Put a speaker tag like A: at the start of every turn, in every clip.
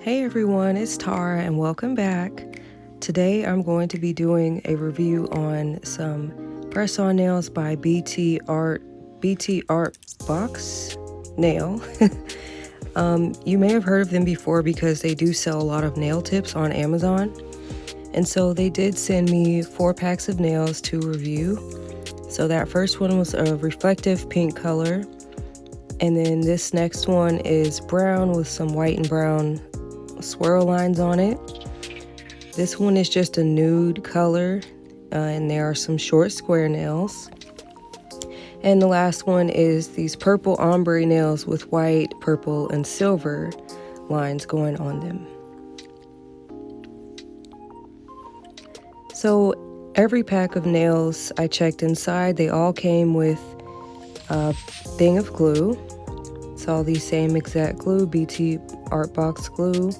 A: Hey everyone, it's Tara and welcome back. Today I'm going to be doing a review on some press-on nails by 𝗖𝗍_𝗀𝗋 Nail. You may have heard of them before because they do sell a lot of nail tips on Amazon. And so they did send me 4 packs of nails to review. So that first one was a reflective pink color. And then this next one is brown with some white and brown swirl lines on it. This one is just a nude color, and there are some short square nails. And the last one is these purple ombre nails with white, purple, and silver lines going on them. So every pack of nails I checked inside, they all came with a thing of glue. It's all the same exact glue, BT Art Box glue.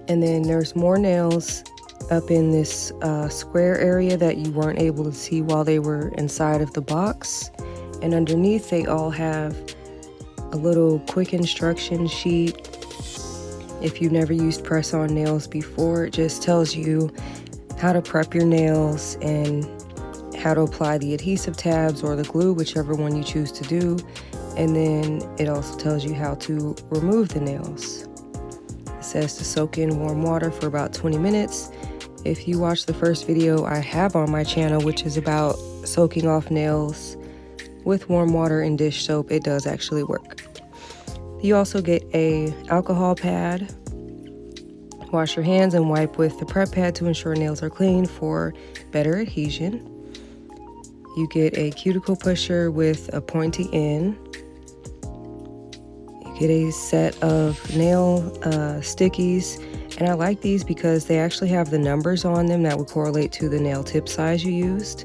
A: And then there's more nails up in this square area that you weren't able to see while they were inside of the box. And underneath they all have a little quick instruction sheet. If you've never used press-on nails before, it just tells you how to prep your nails and how to apply the adhesive tabs or the glue, whichever one you choose to do. And then it also tells you how to remove the nails. It says to soak in warm water for about 20 minutes. If you watch the first video I have on my channel, which is about soaking off nails with warm water and dish soap, it does actually work. You also get a alcohol pad. Wash your hands and wipe with the prep pad to ensure nails are clean for better adhesion. You get a cuticle pusher with a pointy end. You get a set of nail stickies, and I like these because they actually have the numbers on them that would correlate to the nail tip size you used,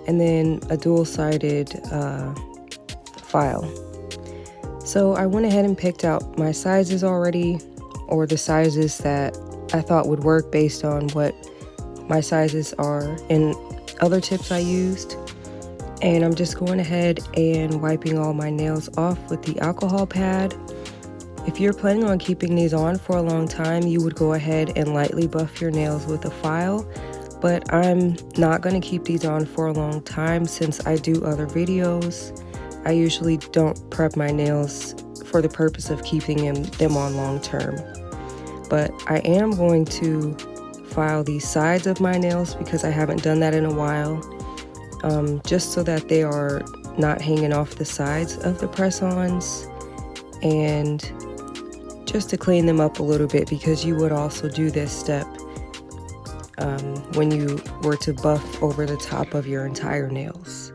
A: and then a dual-sided file. So I went ahead and picked out my sizes already, or the sizes that I thought would work based on what my sizes are in other tips I used. And I'm just going ahead and wiping all my nails off with the alcohol pad. If you're planning on keeping these on for a long time, you would go ahead and lightly buff your nails with a file. But I'm not going to keep these on for a long time since I do other videos. I usually don't prep my nails for the purpose of keeping them on long term. But I am going to file the sides of my nails because I haven't done that in a while. Just so that they are not hanging off the sides of the press-ons, and just to clean them up a little bit, because you would also do this step when you were to buff over the top of your entire nails.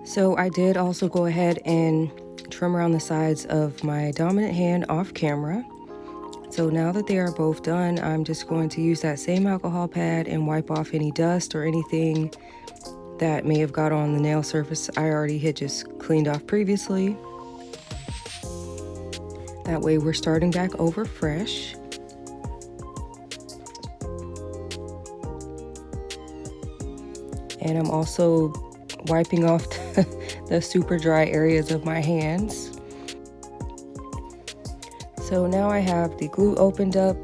A: So I did also go ahead and trim around the sides of my dominant hand off camera. So now that they are both done, I'm just going to use that same alcohol pad and wipe off any dust or anything that may have got on the nail surface I already had just cleaned off previously. That way we're starting back over fresh. And I'm also wiping off the super dry areas of my hands. So now I have the glue opened up,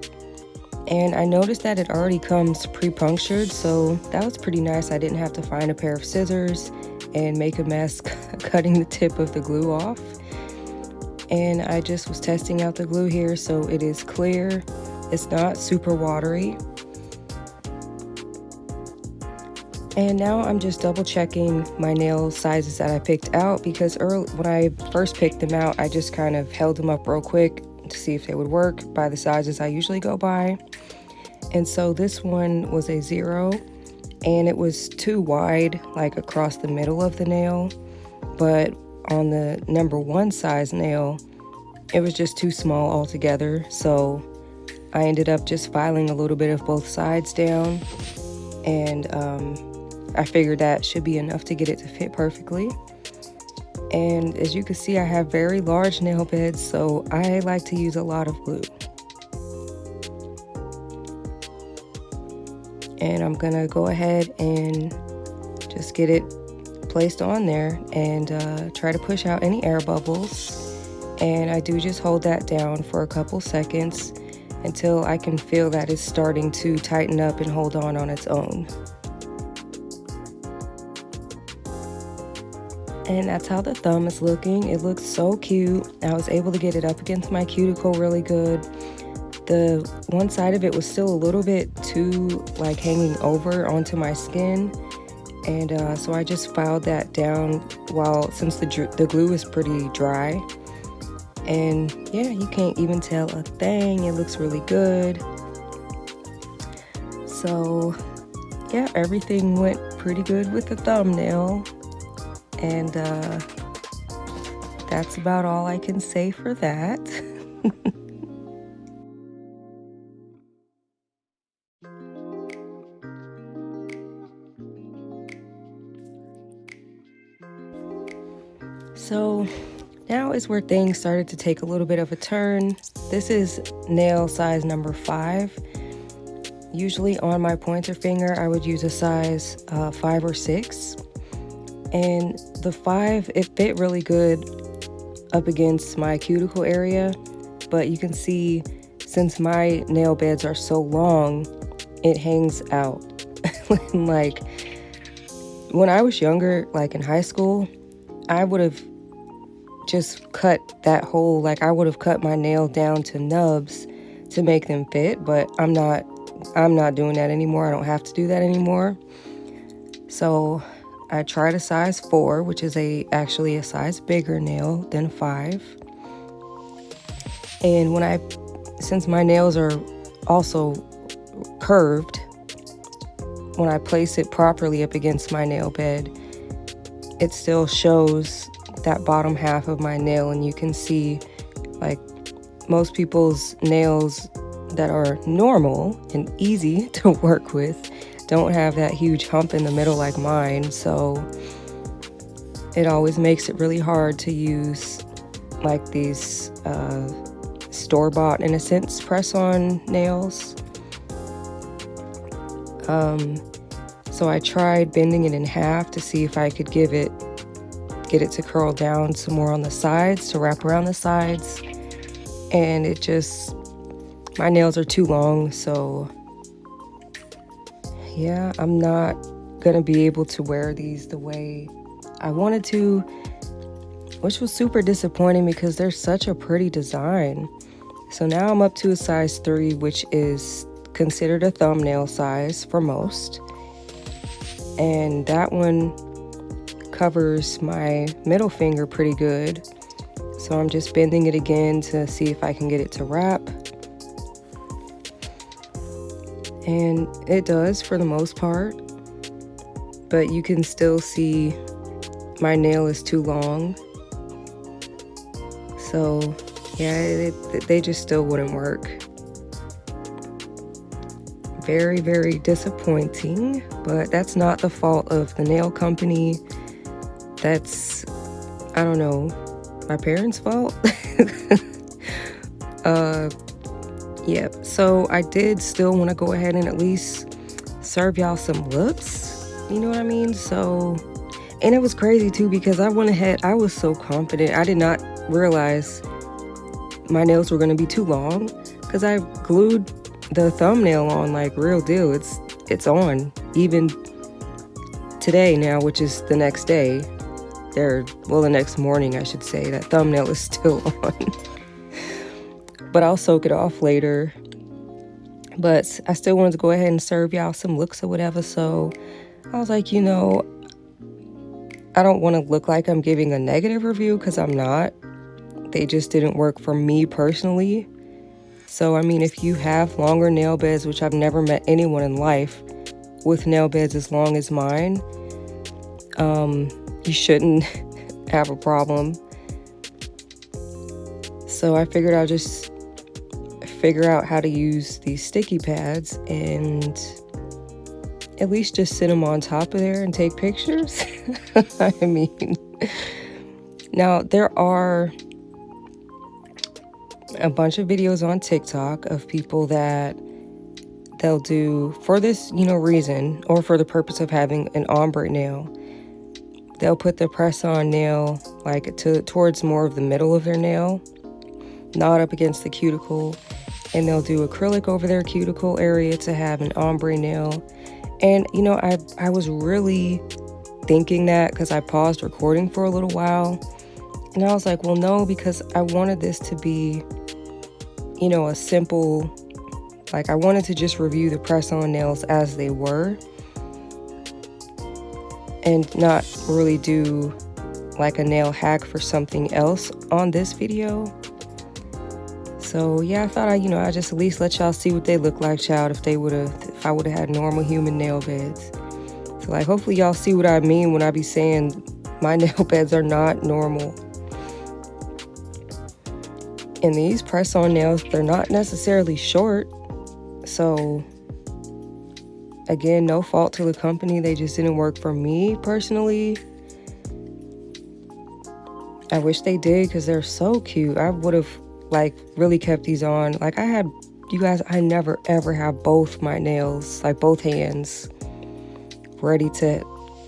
A: and I noticed that it already comes pre-punctured, so that was pretty nice. I didn't have to find a pair of scissors and make a mess cutting the tip of the glue off. And I just was testing out the glue here, so it is clear. It's not super watery. And now I'm just double checking my nail sizes that I picked out, because when I first picked them out, I just kind of held them up real quick to see if they would work by the sizes I usually go by. And so this one was a 0, and it was too wide, like across the middle of the nail. But on the number 1 size nail, it was just too small altogether. So I ended up just filing a little bit of both sides down, and I figured that should be enough to get it to fit perfectly. And as you can see, I have very large nail beds, so I like to use a lot of glue. And I'm gonna go ahead and just get it placed on there and try to push out any air bubbles. And I do just hold that down for a couple seconds until I can feel that it's starting to tighten up and hold on its own. And that's how the thumb is looking. It looks so cute. I was able to get it up against my cuticle really good. The one side of it was still a little bit too like hanging over onto my skin. And so I just filed that down since the glue is pretty dry. And yeah, you can't even tell a thing. It looks really good. So yeah, everything went pretty good with the thumbnail. And that's about all I can say for that. So now is where things started to take a little bit of a turn. This is nail size number 5. Usually on my pointer finger, I would use a size 5 or 6. And the 5, it fit really good up against my cuticle area. But you can see, since my nail beds are so long, it hangs out. Like, when I was younger, like in high school, I would have just cut that whole, like I would have cut my nail down to nubs to make them fit, but I'm not doing that anymore. I don't have to do that anymore. So I tried a size 4, which is actually a size bigger nail than 5. And since my nails are also curved, when I place it properly up against my nail bed, it still shows that bottom half of my nail, and you can see, like, most people's nails that are normal and easy to work with don't have that huge hump in the middle like mine. So it always makes it really hard to use like these store-bought, in a sense, press-on nails. So I tried bending it in half to see if I could get it to curl down some more on the sides, to wrap around the sides. And my nails are too long, so yeah, I'm not gonna be able to wear these the way I wanted to, which was super disappointing because they're such a pretty design. So now I'm up to a size 3, which is considered a thumbnail size for most. And that one covers my middle finger pretty good. So I'm just bending it again to see if I can get it to wrap. And it does for the most part, but you can still see my nail is too long. So yeah, they just still wouldn't work. Very, very disappointing, but that's not the fault of the nail company. That's, I don't know, my parents' fault. Yeah, so I did still want to go ahead and at least serve y'all some looks, you know what I mean? So, and it was crazy too because I went ahead, I was so confident. I did not realize my nails were going to be too long because I glued the thumbnail on like real deal. It's on even today now, which is the next day. The next morning, I should say. That thumbnail is still on. But I'll soak it off later. But I still wanted to go ahead and serve y'all some looks or whatever. So I was like, I don't want to look like I'm giving a negative review because I'm not. they just didn't work for me personally. So, I mean, if you have longer nail beds, which I've never met anyone in life with nail beds as long as mine, you shouldn't have a problem. So I figured I'll just figure out how to use these sticky pads and at least just sit them on top of there and take pictures. I mean, now there are a bunch of videos on TikTok of people that they'll do, for this, reason, or for the purpose of having an ombre nail, they'll put the press-on nail like towards more of the middle of their nail, not up against the cuticle, and they'll do acrylic over their cuticle area to have an ombre nail. And I was really thinking that because I paused recording for a little while, and I was like, well, no, because I wanted this to be a simple, like, I wanted to just review the press-on nails as they were and not really do like a nail hack for something else on this video. So yeah, I thought I just at least let y'all see what they look like, child, if I would have had normal human nail beds. So like, hopefully y'all see what I mean when I be saying my nail beds are not normal. And these press-on nails, they're not necessarily short. So again, no fault to the company. They just didn't work for me personally. I wish they did because they're so cute. I would have like really kept these on. Like you guys, I never ever have both my nails, like both hands, ready to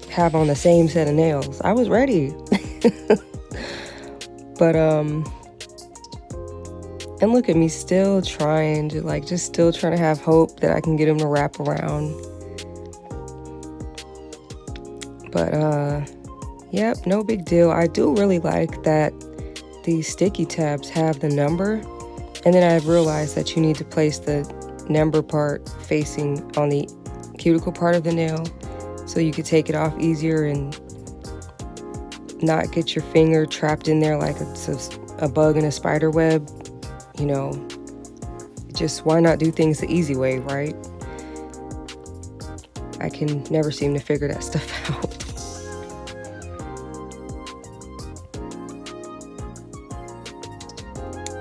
A: have on the same set of nails. I was ready. But and look at me still trying to still trying to have hope that I can get them to wrap around. But yep, no big deal. I do really like that these sticky tabs have the number, and then I realized that you need to place the number part facing on the cuticle part of the nail so you could take it off easier and not get your finger trapped in there like it's a bug in a spider web. Just why not do things the easy way, right? I can never seem to figure that stuff out.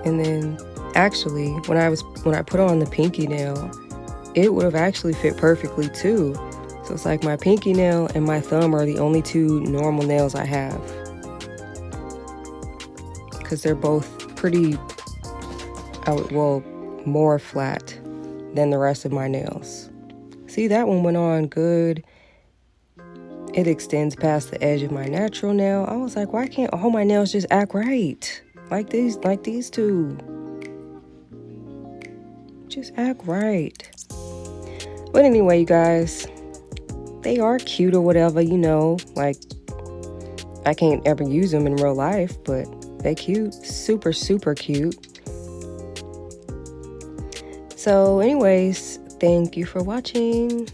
A: And then actually, when I put on the pinky nail, it would have actually fit perfectly too. So it's like my pinky nail and my thumb are the only two normal nails I have, because they're both pretty, more flat than the rest of my nails. See, that one went on good. It extends past the edge of my natural nail. I was like, why can't all my nails just act right? Like these two. Just act right. But anyway, you guys, they are cute or whatever, like I can't ever use them in real life, but they cute, super, super cute. So anyways, thank you for watching.